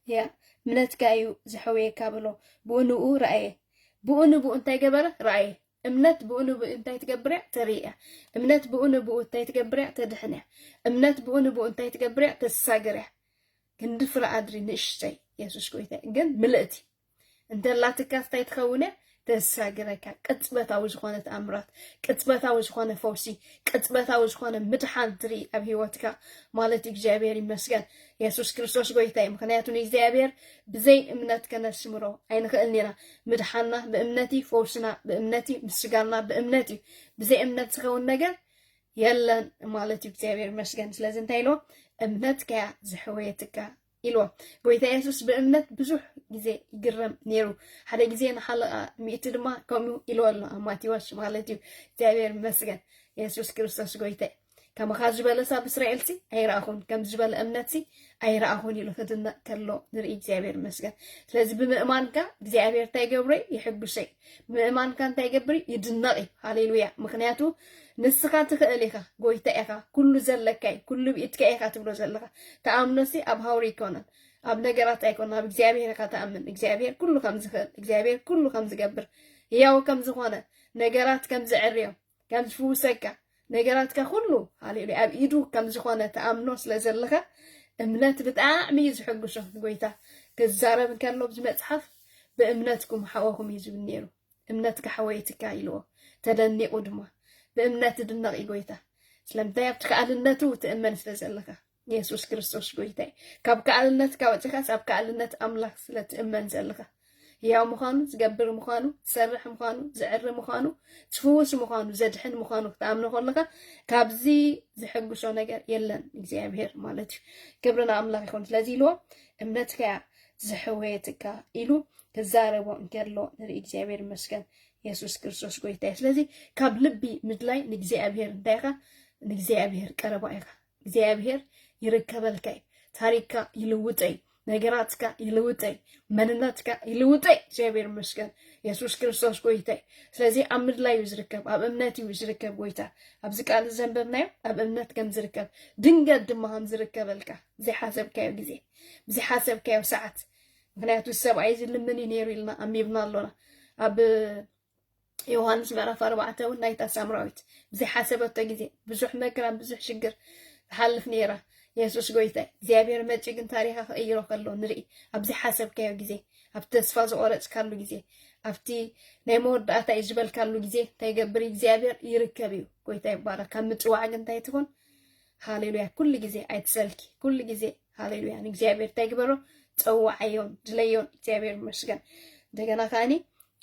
ያ እምነትካ እዩ ዝሕወየካ ብሎ ብኡንኡ ረአየ ብኡንኡ እንታይ ገበረ ረአየ እምነት ብኡንኡ እንታይ ትገብር ተሪያ እምነት ብኡንኡ እንታይ ትገብር ተድሕንያ እምነት ብኡንኡ እንታይ ትገብር ተሳገር ክንድፍራ አድሪ ንእሽተይ ኢየሱስ ጎይታ ግን ምልእቲ እንተላትካ እንታይ ትኸውን ተሳገረካ ቅጽበታዊ ዝኾነ ተኣምራት ቅጽበታዊ ዝኾነ ፈውሲ ቅጽበታዊ ዝኾነ ምድሓን ትሪ ኣብ ህይወትካ ማለት እግዚአብሔር ይመስገን ኢየሱስ ክርስቶስ ጎይታ ምክንያቱ እግዚአብሔር ብዘይ እምነት ከነስምሮ ኣይንኽእልኒና ምድሓና በእምነቲ ፈውስና በእምነቲ ምስጋና በእምነቲ ብዘይ እምነት ዝኸውን ነገር የለን ማለት እግዚአብሔር ይመስገን ስለዚ እንታይ ኢልዎ እምነትካ ዝሕወየትካ ኢልዎ ጎይታ ኢየሱስ በእምነት ብዙሕ ጊዜ ይግረም ነይሩ ሓደ ጊዜ ንሓለቃ ሚእቲ ድማ ከምኡ ኢልዎ ኣሎ ኣብ ማቴዎስ ማለት እዩ እግዚአብሔር ይመስገን ኢየሱስ ክርስቶስ ጎይታ كما خازبل ساب إسرائيلسي أي رأخون كم زبل أمنتي أي رأخون يلفتنا كله نري إجابير مسكن لازم بمأمان كا إجابير تاجبري يحب شيء بمأمان كان تاجبري يدنقي هاليلويا مخنياتو نسخاتك إليها قويتها كل زلكاي كل بيتكاي تبلو زلكا تأمنسي أبهوري كونن أب نجارات أيكون أب إجابير كتأمن إجابير كله كم زخل إجابير كله كم زجبر ياو كم زخانة نجارات كم زعريو كم فوسكا نجارات كخلو هاليلويا أب إيدو كم زخانة تأمنوس لزلكا እምነት በጣም ይዝሕጉሽ ጎይታ ከዛረብ ከሎ ብዝመጽሐፍ በእምነትኩም ሓወኩም ይዝብ ነይሩ እምነትካ ሓወይትካ ኢልዎ ተደኒቁ ድማ በእምነት ድነቕ ጎይታ ስለምታይ ኣብቲ ከኣልነቱ ትእመን ስለዘለካ ኢየሱስ ክርስቶስ ጎይታ ካብ ከኣልነት ካወፅኻስ ኣብ ከኣልነት ኣምላኽ ስለትእመን ዘለካ ያው ምዃኑ ዝገብር ምዃኑ ዝሰርሕ ምዃኑ ዝዕሪ ምዃኑ ዝፍውስ ምዃኑ ዘድሕን ምዃኑ ክትኣምኑ ከለካ ካብዚ ዝሕጉሾ ነገር የለን እግዚኣብሔር ማለት እዩ ክብርና ኣምላኽ ይኹን ስለዚ ኢልዎ እምነትካ ዝሕወየትካ ኢሉ ክዛረቦ እንከሎ ንርኢ እግዚኣብሔር ይመስገን ኢየሱስ ክርስቶስ ጎይታ እዩ ስለዚ ካብ ልቢ ምድላይ ንእግዚኣብሔር እንታይ ኢኻ ንእግዚኣብሔር ቀረባ ኢኻ እግዚኣብሔር ይርከበልካ እዩ ታሪክካ ይልውጠይ ነገራትካ ይልውጠይ መንነትካ ይልውጠይ እግዚአብሔር ይመስገን ኢየሱስ ክርስቶስ ጎይታ ስለዚ ኣብ ምድላይ ዝርከብ ኣብ እምነት ዝርከብ ጎይታ ኣብዚ ቃል ዘንበብናዮ ኣብ እምነት ከም ዝርከብ ድንገት ድማ ከም ዝርከበልካ ዝሓሰብካዮ ግዜ ዝሓሰብካዮ ሰዓት ምክንያቱ ሰብኣይ ዝልምን ነይሩ ኢልና ኣሚብና ኣሎና ኣብ ዮሐንስ ምዕራፍ 4 ናይታ ሳምራዊት ዝሓሰበቶ ግዜ ብዙሕ መከራ ብዙሕ ሽግር ተሓልፍ ነይራ ኢየሱስ ጎይታ እግዚአብሔር መጭግን ታሪኻ ከይሮ ከሎ ንርኢ ኣብዚ ሓሰብካዮ ግዜ ኣብ ተስፋ ዝቆረጽካሉ ግዜ ኣብቲ ናይ መወዳእታ ይዝበልካሉ ግዜ ታይገብር እግዚአብሔር ይርከብ እዩ ጎይታ ይባረክ ካብ ምጽዋዕ ግን ታይትሆን ሃሌሉያ ኩሉ ግዜ ኣይትሰልኪ ኩሉ ግዜ ሃሌሉያ እግዚአብሔር ታይግበሮ ጽዋዕዮን ድለዮን እግዚአብሔር ይመስገን እንደገና ካኒ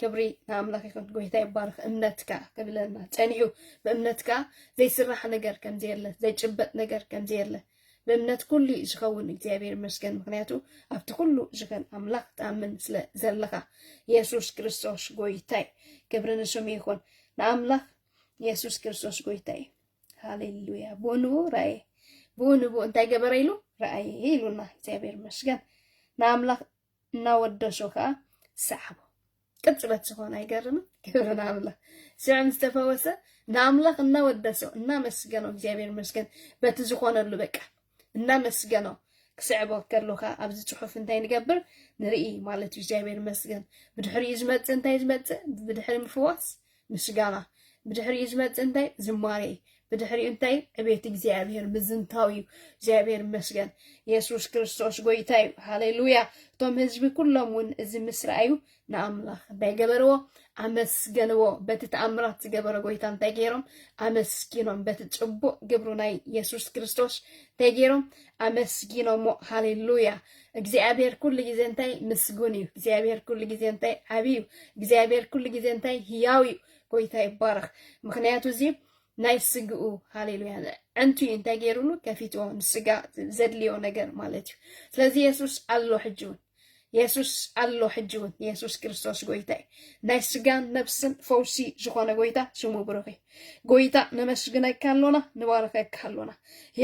ክብሪ ንኣምላኽ ይኹን ጎይታ ይባረክ እምነትካ ከብለና ጸኒሑ በእምነትካ ዘይስራሕ ነገር ከም ዘየለ ዘይጭበጥ ነገር ከም ዘየለ በእምነት ኩሉ ዝኸውን እግዚአብሔር ይመስገን ምክንያቱ ኣብቲ ኩሉ ዝኸን ኣምላኽ ተኣምን ስለ ዘለካ ኢየሱስ ክርስቶስ ጎይታይ ክብሪ ንስሙ ይኹን ንኣምላኽ ኢየሱስ ክርስቶስ ጎይታይ ሃሌሉያ ቦንቦ ራእየ ቦንቦ እንታይ ገበረ ኢሉ ራእየ ኢሉና እግዚአብሔር ይመስገን ንኣምላኽ እናወደሶ ከዓ ሰዓቦ ቅጽበት ዝኾነ አይገርምም ክብሪ ንኣምላኽ ስዕም ዝተፈወሰ ንኣምላኽ እናወደሶ እናመስገኖ እግዚአብሔር ይመስገን በቲ ዝኾነሉ በቃ እናመስገኖ ክስዕቦ ከሎካ ኣብዚ ጽሑፍ እንታይ ንገብር ንርኢ ማለት እግዚአብሔር ይመስገን ብድሕሪ ዝመጽእ እንታይ ዝመጽእ ብድሕሪ ምፍዋስ ምስጋና ብድሕሪ ዝመጽእ እንታይ ዝማሬ ብድሕሪ እንታይ ዕቤት እግዚአብሔር ምዝንታዊ እግዚአብሔር ይመስገን ኢየሱስ ክርስቶስ ጎይታ እዩ ሃሌሉያ ቶም ህዝቢ ኩሎም ውን እዚ ምስራዩ ንኣምላኽ እንታይ ገበርዎ ኣመስገንዎ በቲ ተኣምራት ዝገበረ ጎይታ እንታይ ገይሮም ኣመስጊኖም በቲ ጽቡቕ ግብሩ ናይ ኢየሱስ ክርስቶስ እንታይ ገይሮም ኣመስጊኖሞ ሃሌሉያ እግዚአብሔር ኩሉ ግዜ እንታይ ምስጉን እዩ እግዚአብሔር ኩሉ ግዜ እንታይ ዓብይ እዩ እግዚአብሔር ኩሉ ግዜ እንታይ ህያው እዩ ጎይታ ይባረክ ምክንያቱ እዚ ናይ ስግኡ ሃሌሉያ እንቱ እንታይ ገይሩሉ ከፊትዎ ንስጋ ዘድልዮ ነገር ማለት እዩ ስለዚ ኢየሱስ ኣሎ ሕጅውን ኢየሱስ ኣሎ ሕጅውን ኢየሱስ ክርስቶስ ጎይታ ናይ ስጋን ነፍስን ፈውሲ ዝኾነ ጎይታ ስሙ ብሩኽ ጎይታ ነመስግነካ ኣሎና ንባረከካ ኣሎና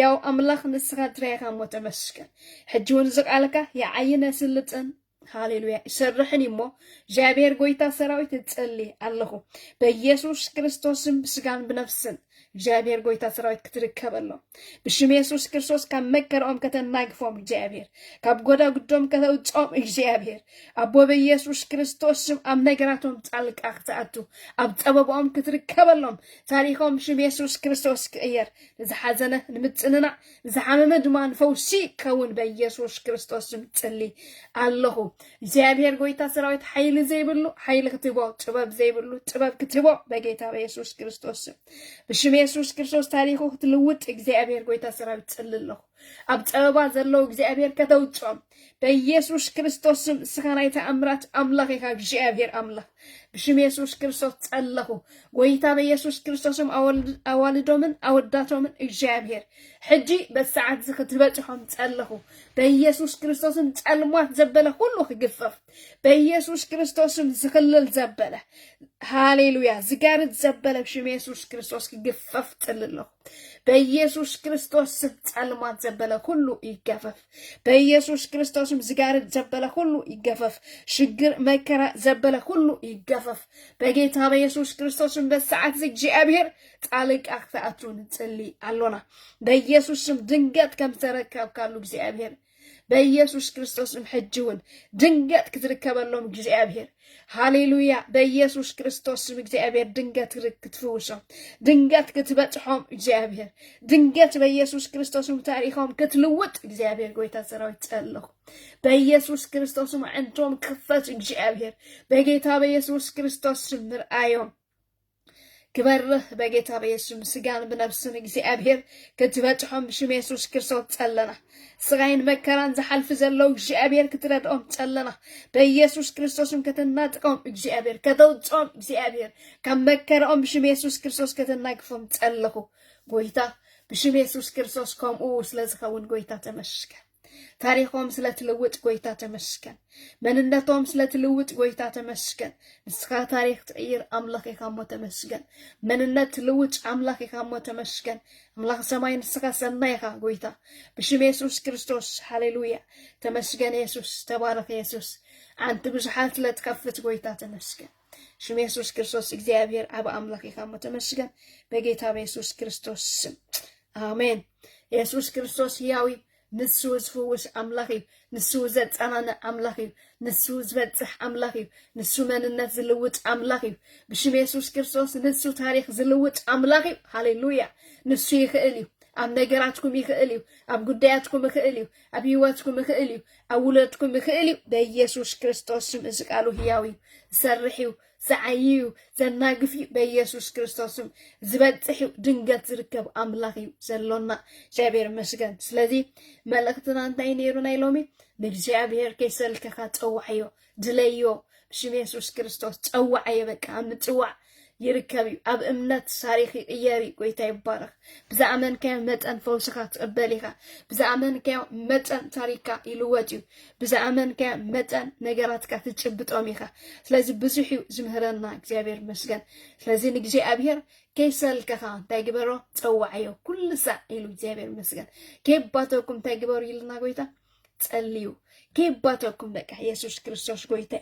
ያው ኣምላኽ ንስኻ ትረይኻ ሞ ተመስገን ሕጅውን ዝቃልካ የዓይነ ስልጥን ሃሌሉያ ይሰርሕን እሞ እግዚአብሔር ጎይታ ሰራዊት ትጸሊ ኣለኹ በኢየሱስ ክርስቶስም ብስጋን ብነፍስን እግዚአብሔር ጎይታ ሰራዊት ክትርከበሎ ብሽም ኢየሱስ ክርስቶስ ካብ መከረኦም ከተናግፎም እግዚአብሔር ካብ ጎዳ ጉዶም ከተውጾም እግዚአብሔር ኣቦ በኢየሱስ ክርስቶስም ኣብ ነገራቶም ጻልቃ ክትኣቱ ኣብ ፀበቦም ክትርከበሎም ታሪኾም ብሽም ኢየሱስ ክርስቶስ ክእየር ዝሓዘነ ንምጽንና ዝሓመመ ድማ ንፈውሲ ከውን በኢየሱስ ክርስቶስም ጸሊ ኣለኹ እግዚአብሔር ጎይታ ሰራዊት ኃይል ዘይብሉ ኃይል ክትቦ ጥበብ ዘይብሉ ጥበብ ክትቦ በጌታ በኢየሱስ ክርስቶስ ብሽም ኢየሱስ ክርስቶስ ታሪኹ ክትልውጥ እግዚአብሔር ጎይታ ሰራዊት ጽልለኹ ኣብ ፀበባ ዘለው እግዚአብሔር ከተውጾም በኢየሱስ ክርስቶስም ስኻናይ ተኣምራት ኣምላኽ ኢኻ እግዚአብሔር ኣምላኽ ብሽም ኢየሱስ ክርስቶስ ጸለኹ ጎይታ በኢየሱስ ክርስቶስም ኣዋልዶምን ኣወዳቶምን እግዚአብሔር ሕጂ በሰዓት ዝክትበጽሖም ጸለኹ በኢየሱስ ክርስቶስም ጸልሟት ዘበለ ሁሉ ክግፈፍ በኢየሱስ ክርስቶስም ዝኽልል ዘበለ ሃሌሉያ ዝጋርድ ዘበለ ብሽም ኢየሱስ ክርስቶስ ክግፈፍ ጽልለኹ በኢየሱስ ክርስቶስ ጸልማት ዘበለ ሁሉ ይገፈፍ በኢየሱስ ክርስቶስ ዝጋር ዘበለ ሁሉ ይገፈፍ ሽግር መከራ ዘበለ ሁሉ ይገፈፍ በጌታ በኢየሱስ ክርስቶስ በሰዓት እግዚአብሔር ጣልቅ አክታቱን ጸልይ አሎና በኢየሱስ ድንገት ከምተረከብ ካሉ እግዚአብሔር በኢየሱስ ክርስቶስ ሕጅውን ድንገት ክትርከበሎም እግዚአብሔር ሃሌሉያ በኢየሱስ ክርስቶስ እግዚአብሔር ድንገት ክትፍውሶም ድንገት ክትበጽሖም እግዚአብሔር ድንገት በኢየሱስ ክርስቶስ ታሪኾም ክትልውጥ እግዚአብሔር ጎይታ ሰራዊት ጸለኹ በኢየሱስ ክርስቶስ አንቶም ክፈት እግዚአብሔር በጌታ በኢየሱስ ክርስቶስ ምርአዮም كبره بقيتها بيسوع سجان بنفسه እግዚአብሔር كتبتهم بشم يسوع كرسوت ጸለና ስጋይን መከራን ዘሐልፍ ዘለው እግዚአብሔር ክትረዳኦም ጸለና በኢየሱስ ክርስቶስም ከተናጥቀኦም እግዚአብሔር ከተውጾም እግዚአብሔር ከመከራኦም بشم يسوع ክርስቶስ ከተናግፎም ጸለኹ ጎይታ بشم يسوع ክርስቶስ ቆምኡ ስለዝኸውን ጎይታ ተመስገን ታሪኾም ስለትልውጥ ጎይታ ተመስገን መንነቶም ስለትልውጥ ጎይታ ተመስገን ንስኻ ታሪኽ ትቀይር አምላክ ኢኻሞ ተመስገን መንነት ትልውጥ አምላክ ኢኻሞ ተመስገን አምላክ ሰማይ ንስኻ ሰናይኻ ጎይታ ብሽም ኢየሱስ ክርስቶስ ሃሌሉያ ተመስገን ኢየሱስ ተባረክ ኢየሱስ አንተ ብዙሓት ለትከፍት ጎይታ ተመስገን ሽም ኢየሱስ ክርስቶስ እግዚአብሔር አብ አምላክ ኢኻሞ ተመስገን በጌታ በኢየሱስ ክርስቶስ ስም አሜን ኢየሱስ ክርስቶስ ያዊ ንሱ ዝፍውስ አምላኽ እዩ ንሱ ዘጸናነ አምላኽ እዩ ንሱ ዝበጽሕ አምላኽ እዩ ንሱ መንነት ዝልውጥ አምላኽ እዩ ብሽም ኢየሱስ ክርስቶስ ንሱ ታሪኽ ዝልውጥ አምላኽ እዩ ሃሌሉያ ንሱ ይኽእል እዩ ኣብ ነገራትኩም ይኽእል እዩ ኣብ ጉዳያትኩም ይኽእል እዩ ኣብ ህይወትኩም ይኽእል እዩ ኣብ ውለድኩም ይኽእል እዩ በኢየሱስ ክርስቶስ ስም እዚ ቃሉ ህያው እዩ ዝሰርሕ እዩ زعيو زناقفي بيسوس كريستوسم زبطحو دنگت زركب املاخي زلونا جابير مسغن سلازي ملكتنا انتاي نيرو نايلومي نجابير كيسلكا تصوعيو دليو بشم يسوس كريستوس تصوعيو بك ام تصوع يركبي اب امنت تاريخي اياري قويتا يبارك بزعمن كان متن فوسخا تقبليها بزعمن كان متن تاريخا يلواتيو بزعمن كان متن نغراتك تچبطوميها سلازي بزحيو زمهرنا እግዚአብሔር መስገን ስለዚህ እግዚአብሔር ከይሰልከኻ ታይግበሮ ጸዋዕዮ ኩሉ ሰዓት ኢሉ እግዚአብሔር መስገን ከይባተኩም ታይግበሮ ይልና ጎይታ ጸልዩ ከይባተኩም በቃ ኢየሱስ ክርስቶስ ጎይታ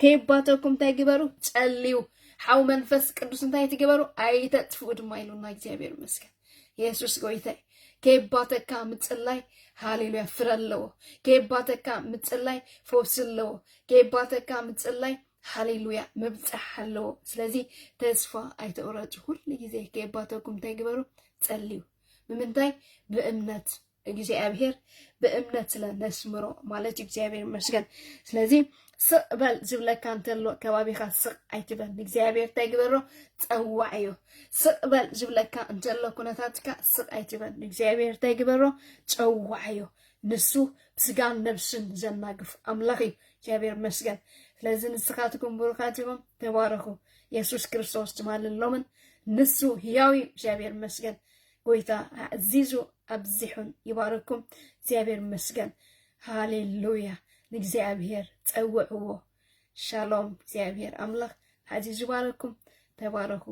ከይባተኩም ታይግበሩ ጸልዩ حاو منفس ቅዱስ እንታይ ትገበሩ አይተጥፉ ድማይሉና እግዚአብሔር መስገን ኢየሱስ ጎይታ ከይባተካ ምጽላይ ሃሌሉያ ፍረለዎ ከይባተካ ምጽላይ ፎስለዎ ከይባተካ ምጽላይ ሃሌሉያ መብጽሐለዎ ስለዚህ ተስፋ አይተወራጭ ሁሉ ጊዜ ከይባተኩም ታይግበሩ ጸልዩ ምንታይ በእምነት እግዚአብሔር በእምነት ስለነስምሮ ማለት እግዚአብሔር መስገን ስለዚህ سقبل زبلك انتلو كوابي خاصق ايتبن እግዚአብሔር ታይግበሮ ጸዋዕዮ سقبل زبلك انتلو ኩነታትካ ስቅ አይትበን እግዚአብሔር ታይግበሮ ጸዋዕዮ ንሱ ስጋን ነፍስን ዘናግፍ አምላኽ እግዚአብሔር መስገን ስለዚህ ንስኻትኩም ብሩኻትኩም ተባረኹ ኢየሱስ ክርስቶስ ተማልሎምን ንሱ ሕያው እግዚአብሔር መስገን ጎይታ አዚዙ አብዚሑን ይባረኩም እግዚአብሔር መስገን ሃሌሉያ እግዚአብሔር ጸውዕዎ ሻሎም እግዚአብሔር አምላክ አዚዙ ባረኩም ተባረኩ